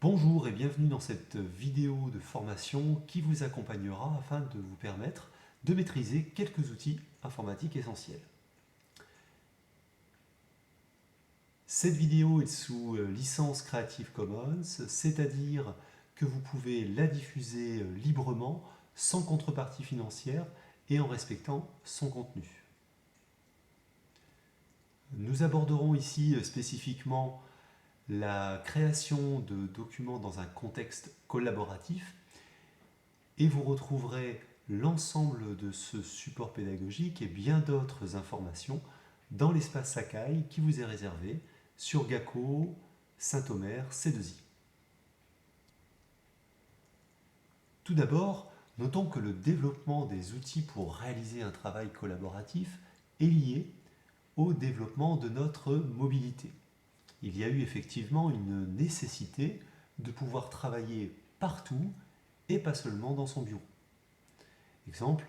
Bonjour et bienvenue dans cette vidéo de formation qui vous accompagnera afin de vous permettre de maîtriser quelques outils informatiques essentiels. Cette vidéo est sous licence Creative Commons, c'est-à-dire que vous pouvez la diffuser librement, sans contrepartie financière et en respectant son contenu. Nous aborderons ici spécifiquement la création de documents dans un contexte collaboratif et vous retrouverez l'ensemble de ce support pédagogique et bien d'autres informations dans l'espace Sakai qui vous est réservé sur Gacko, Saint-Omer, C2I. Tout d'abord, notons que le développement des outils pour réaliser un travail collaboratif est lié au développement de notre mobilité. Il y a eu effectivement une nécessité de pouvoir travailler partout et pas seulement dans son bureau. Exemple,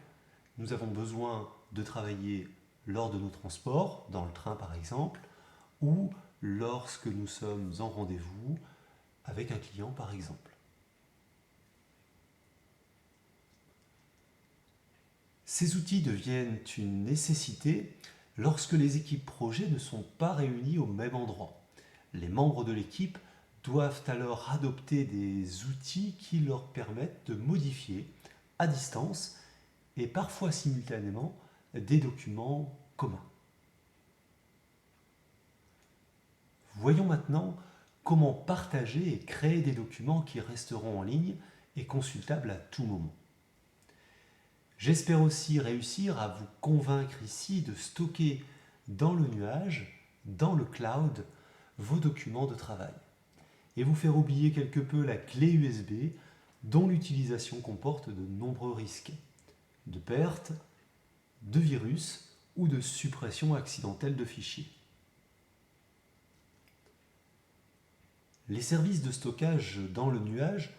nous avons besoin de travailler lors de nos transports, dans le train par exemple, ou lorsque nous sommes en rendez-vous avec un client par exemple. Ces outils deviennent une nécessité lorsque les équipes projets ne sont pas réunies au même endroit. Les membres de l'équipe doivent alors adopter des outils qui leur permettent de modifier à distance et parfois simultanément des documents communs. Voyons maintenant comment partager et créer des documents qui resteront en ligne et consultables à tout moment. J'espère aussi réussir à vous convaincre ici de stocker dans le nuage, dans le cloud, vos documents de travail et vous faire oublier quelque peu la clé USB dont l'utilisation comporte de nombreux risques de perte, de virus ou de suppression accidentelle de fichiers. Les services de stockage dans le nuage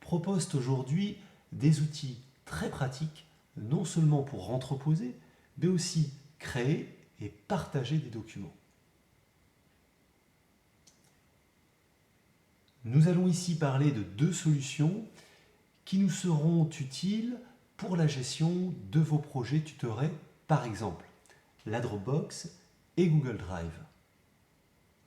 proposent aujourd'hui des outils très pratiques, non seulement pour entreposer, mais aussi créer et partager des documents. Nous allons ici parler de deux solutions qui nous seront utiles pour la gestion de vos projets tutorés, par exemple la Dropbox et Google Drive.